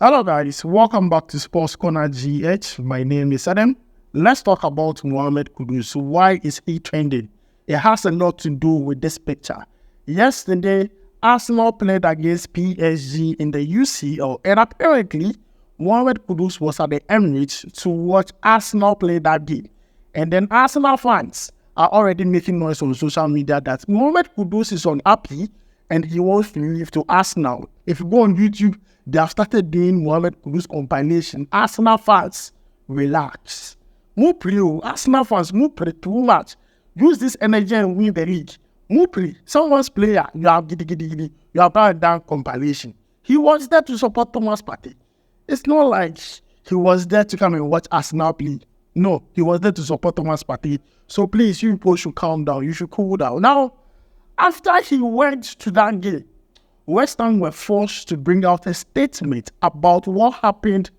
Hello guys, welcome back to SportsCorner GH. My name is Adam. Let's talk about Mohammed Kudus. Why is he trending? It has a lot to do with this picture. Yesterday, Arsenal played against PSG in the UCL, and apparently, Mohammed Kudus was at the Emirates to watch Arsenal play that game. And then Arsenal fans are already making noise on social media that Mohammed Kudus is unhappy and he wants to leave to Arsenal. If you go on YouTube, they have started doing Mohammed Kudus compilation. Arsenal fans, relax. Mupri, Arsenal fans, Mupri too much. Use this energy and win the league. Mupri, someone's player, you have giddy. You have brought down compilation. He was there to support Thomas Partey. It's not like he was there to come and watch Arsenal play. No, he was there to support Thomas Partey. So please, you people should calm down. You should cool down. Now, after he went to that game, West Ham were forced to bring out a statement about what happened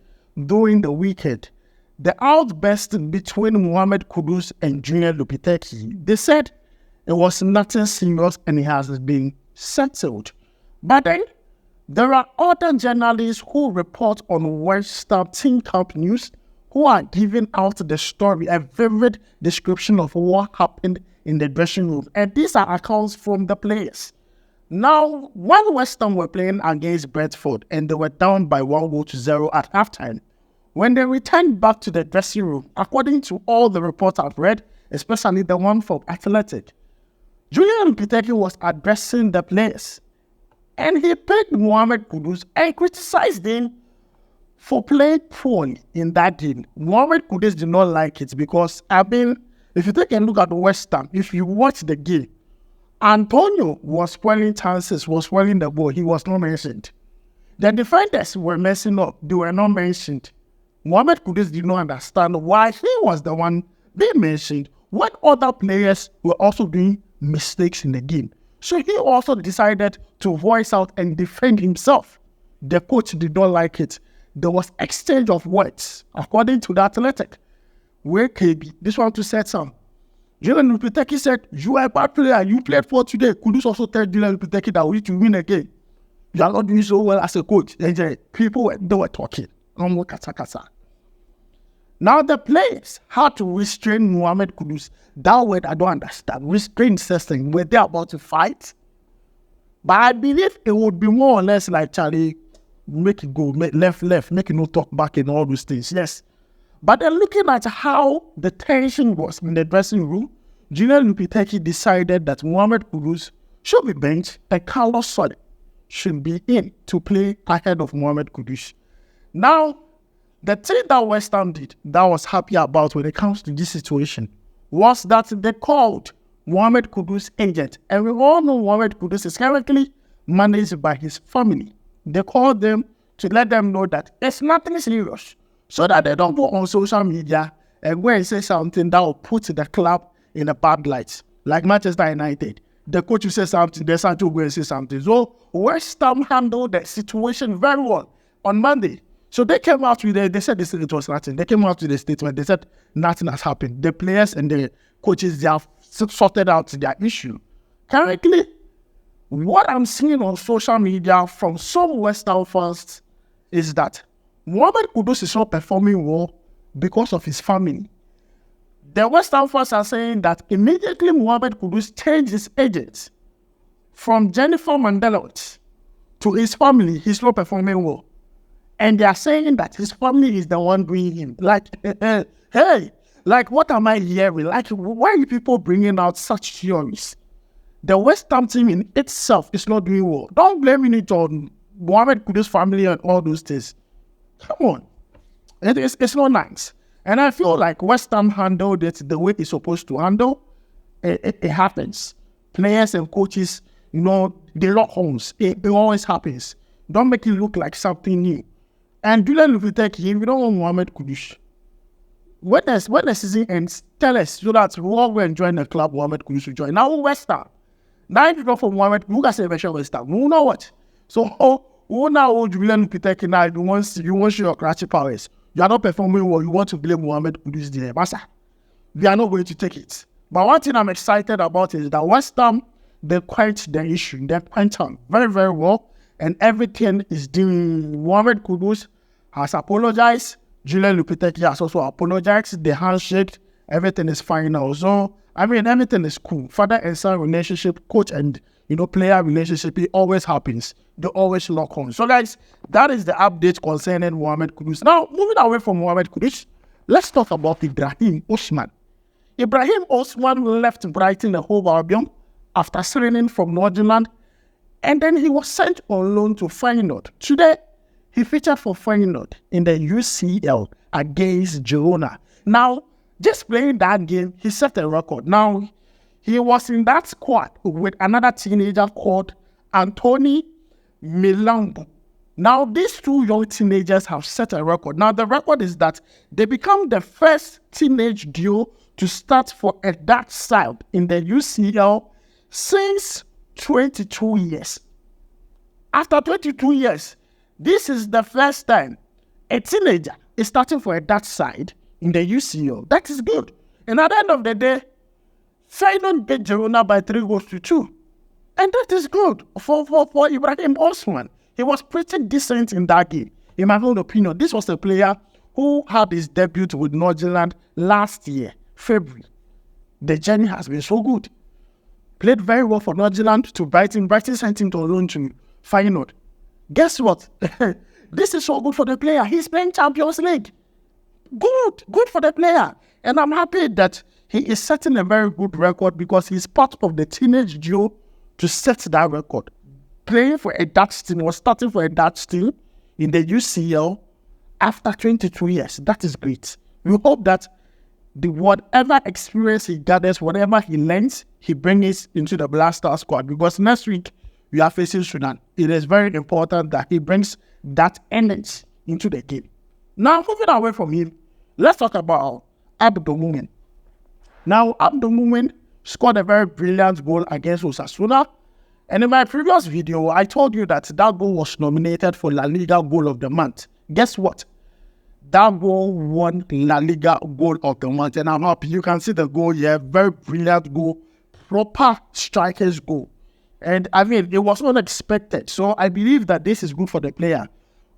during the weekend. The outburst between Mohammed Kudus and Junior Lopetegui. They said it was nothing serious and it has been settled. But then, there are other journalists who report on West Ham Team Camp News who are giving out the story, a vivid description of what happened in the dressing room. And these are accounts from the players. Now, when West Ham were playing against Brentford and they were down by 1-0 at halftime, when they returned back to the dressing room, according to all the reports I've read, especially the one from Athletic, Julen Lopetegui was addressing the players. And he picked Mohammed Kudus and criticized him for playing poorly in that game. Mohammed Kudus did not like it because, if you take a look at West Ham, if you watch the game, Antonio was spoiling chances, was spoiling the ball. He was not mentioned. The defenders were messing up. They were not mentioned. Mohammed Kudus did not understand why he was the one being mentioned when other players were also doing mistakes in the game. So he also decided to voice out and defend himself. The coach did not like it. There was exchange of words, according to the Athletic. Where KB, this one to set some. Julen Lopetegui said, you are a bad player, you played for today. Kudus also tell Julen Lopetegui that we need to win again. You are not doing so well as a coach. People, they were talking. Now the players had to restrain Mohammed Kudus. That word I don't understand. Restrain system. Were they about to fight? But I believe it would be more or less like Charlie, make it go, make left, make it no talk back and all those things. Yes. But then looking at how the tension was in the dressing room, Julen Lopetegui decided that Mohammed Kudus should be benched and Carlos Soler should be in to play ahead of Mohammed Kudus. Now, the thing that West Ham did that I was happy about when it comes to this situation was that they called Mohammed Kudus' agent. And we all know Mohammed Kudus is currently managed by his family. They called them to let them know that it's nothing serious, so that they don't go on social media and go and say something that will put the club in a bad light. Like Manchester United, the coach will say something, the Sancho will go and say something. So West Ham handled the situation very well on Monday. So they came out with they said it was nothing. They came out with a statement. They said nothing has happened. The players and the coaches, they have sorted out their issue. Currently, what I'm seeing on social media from some West Ham fans is that Mohammed Kudus is not performing well because of his family. The West Ham fans are saying that immediately Mohammed Kudus changed his agent from Jennifer Mandela to his family, he's not performing well. And they are saying that his family is the one doing him. Like, hey, like what am I hearing? Like, why are people bringing out such theories? The West Ham team in itself is not doing well. Don't blame it on Mohammed Kudus' family and all those things. Come on. It's not nice. And I feel like West Ham handled it the way it's supposed to handle. It happens. Players and coaches, they lock horns. It always happens. Don't make it look like something new. And Julen Lopetegui, if you don't want Mohammed Kudus, when the season ends, tell us so that we all go and join the club Mohammed Kudus will join. Now West Ham. Now if you go for Mohammed, who can say West Ham? We know what. So who now Julen Lopetegui now you want your crash powers. You are not performing well, you want to blame Mohammed Kudus there. Masa, we are not going to take it. But one thing I'm excited about is that West Ham, they quenched the issue. They quenched them very, very well. and everything is doing. Mohammed Kudus has apologized. Julen Lopetegui has also apologized. The handshake, everything is fine now. So, I mean, everything is cool. Father and son relationship, coach and, player relationship, it always happens. They always lock on. So, guys, that is the update concerning Mohammed Kudus. Now, moving away from Mohammed Kudus, let's talk about Ibrahim Osman. Ibrahim Osman left Brighton and Hove Albion after signing from Northern, and then he was sent on loan to Feyenoord. Today, he featured for Feyenoord in the UCL against Girona. Now, just playing that game, he set a record. Now, he was in that squad with another teenager called Anthony Milambo. Now, these two young teenagers have set a record. Now, the record is that they become the first teenage duo to start for a Dutch side in the UCL since 22 years. After 22 years, this is the first time a teenager is starting for a Dutch side in the UCL. That is good. And at the end of the day, Feyenoord beat Girona by 3-2. And that is good for Ibrahim Osman. He was pretty decent in that game. In my own opinion, this was a player who had his debut with Northern last year, February. The journey has been so good. Played very well for Northern to Brighton. Brighton sent him to loan to Feyenoord. Guess what? This is so good for the player. He's playing Champions League. Good for the player. And I'm happy that he is setting a very good record because he's part of the teenage duo to set that record. Playing for a Dutch team or starting for a Dutch team in the UCL after 22 years. That is great. We hope that whatever experience he gathers, whatever he learns, he brings it into the Black Star squad. Because next week, we are facing Sudan. It is very important that he brings that energy into the game. Now, moving away from him, let's talk about Abdul Mumin. Now, Abdul Mumin scored a very brilliant goal against Osasuna. And in my previous video, I told you that goal was nominated for La Liga Goal of the Month. Guess what? That goal won La Liga Goal of the Month. And I'm happy. You can see the goal here. Very brilliant goal. Proper striker's goal. And I mean, it was unexpected. So I believe that this is good for the player.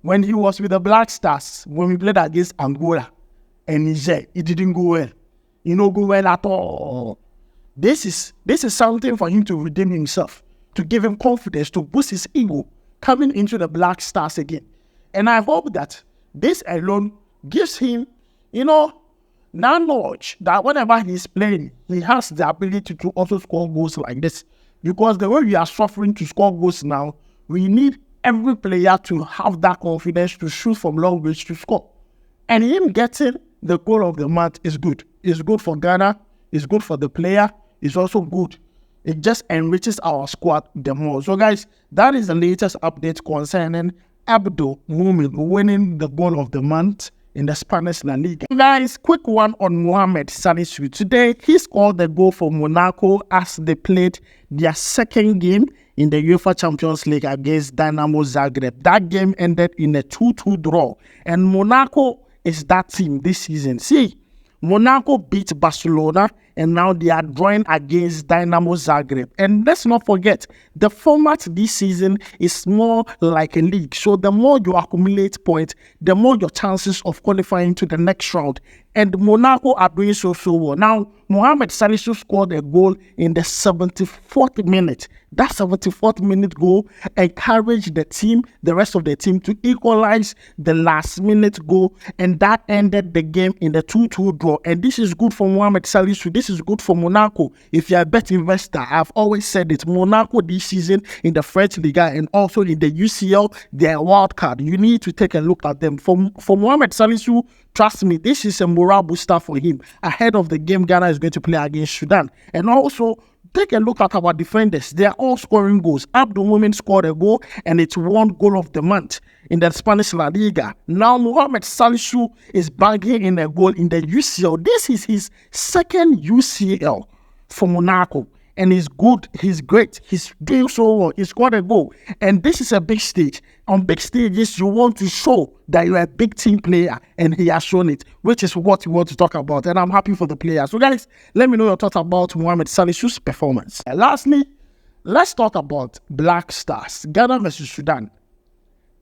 When he was with the Black Stars, when we played against Angola and Niger, it didn't go well. Go well at all. This is something for him to redeem himself, to give him confidence, to boost his ego coming into the Black Stars again. And I hope that this alone gives him, that knowledge that whenever he's playing, he has the ability to also score goals like this. Because the way we are suffering to score goals now, we need every player to have that confidence to shoot from long range to score. And him getting the goal of the month is good. It's good for Ghana. It's good for the player. It's also good. It just enriches our squad the more. So, guys, that is the latest update concerning Abdul Mumin winning the goal of the month in the Spanish La Liga. Guys, quick one on Mohammed Salisu. Today, he scored the goal for Monaco as they played their second game in the UEFA Champions League against Dinamo Zagreb. That game ended in a 2-2 draw. And Monaco is that team this season. See, Monaco beat Barcelona and now they are drawing against Dinamo Zagreb. And let's not forget, the format this season is more like a league. So the more you accumulate points, the more your chances of qualifying to the next round. And Monaco are doing so well. Now, Mohammed Salisu scored a goal in the 74th minute. That 74th minute goal encouraged the rest of the team to equalize the last minute goal. And that ended the game in the 2-2 draw. And this is good for Mohammed Salisu. This is good for Monaco. If you're a bet investor, I've always said it. Monaco this season in the French Liga and also in the UCL, they're a wild card. You need to take a look at them. For Mohammed Salisu, trust me, this is a morale booster for him ahead of the game Ghana is going to play against Sudan. And also, take a look at our defenders. They are all scoring goals. Abdul Mumin scored a goal, and it's one goal of the month in the Spanish La Liga. Now, Mohammed Salisu is bagging in a goal in the UCL. This is his second UCL for Monaco. And he's good, he's great, he's doing so well, he scored a goal. And this is a big stage. On big stages, you want to show that you're a big team player, and he has shown it, which is what we want to talk about. And I'm happy for the player. So guys, let me know your thoughts about Mohammed Salisu's performance. And lastly, let's talk about Black Stars, Ghana vs Sudan.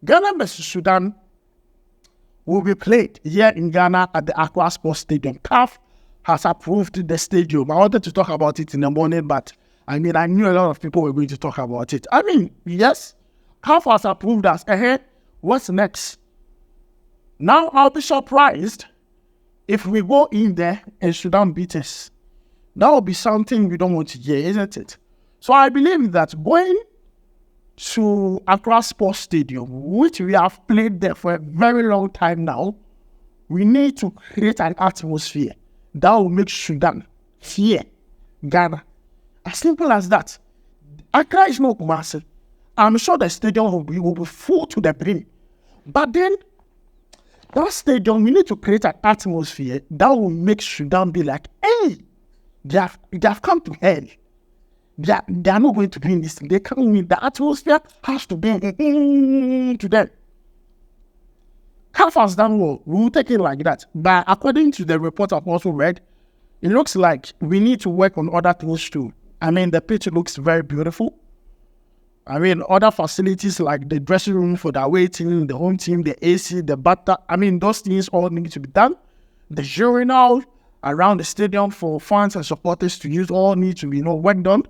Ghana vs Sudan will be played here in Ghana at the Accra Sports Stadium. CAF has approved the stadium. I wanted to talk about it in the morning, but I knew a lot of people were going to talk about it. Yes, CAF has approved us. What's next? Now I'll be surprised if we go in there and Sudan beat us. That will be something we don't want to hear, isn't it? So I believe that going to Accra Sports Stadium, which we have played there for a very long time now, we need to create an atmosphere that will make Sudan fear Ghana. As simple as that. Accra is not massive. I'm sure the stadium will be full to the brim. But then, that stadium, we need to create an atmosphere that will make Sudan be like, hey, they have come to hell. They are not going to win this. They can't win. The atmosphere has to be to them. CAF has done well. We will take it like that. But according to the report I've also read, it looks like we need to work on other things too. The pitch looks very beautiful. Other facilities like the dressing room for the away team, the home team, the AC, the batter. Those things all need to be done. The urinal around the stadium for fans and supporters to use all need to be worked on.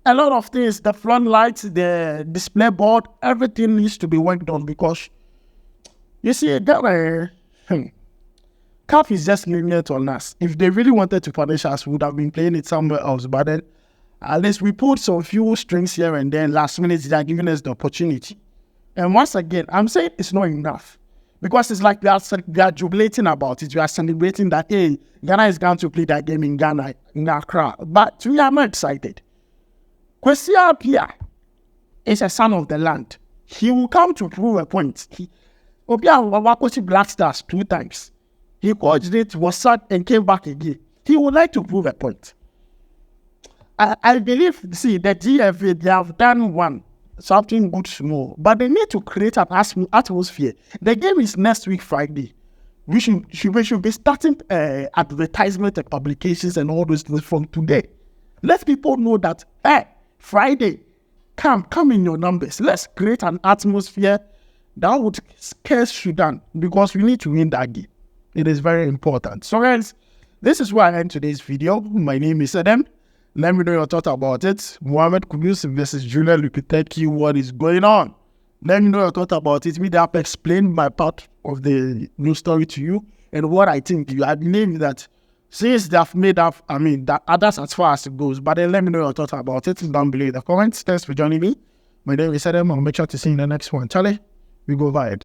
A lot of things, the front lights, the display board, everything needs to be worked on because you see, CAF is just leaving it on us. If they really wanted to punish us, we would have been playing it somewhere else. But then, at least we put some few strings here and then. Last minute, they are giving us the opportunity. And once again, I'm saying it's not enough. Because it's like we are jubilating about it. We are celebrating that, hey, Ghana is going to play that game in Ghana, in Accra. But we are not excited. Kwesi Appiah is a son of the land. He will come to prove a point. Obia Wakosi Black Stars 2 times. He coordinated, was sad, and came back again. He would like to prove a point. I believe, the DFA, they have done something good small, but they need to create an atmosphere. The game is next week, Friday. We should be starting advertisement and publications and all those things from today. Let people know that, hey, Friday, come in your numbers. Let's create an atmosphere that would scare Sudan because we need to win that game. It is very important. So guys, this is where I end today's video. My name is Adam. Let me know your thoughts about it. Mohammed Kudus versus Julen Lopetegui. What is going on? Let me know your thoughts about it. Maybe I've explained my part of the news story to you and what I think. I believe that since they have made up, that others as far as it goes. But then let me know your thoughts about it down below in the comments. Thanks for joining me. My name is Adam. I'll make sure to see you in the next one. Charlie, we go vibe.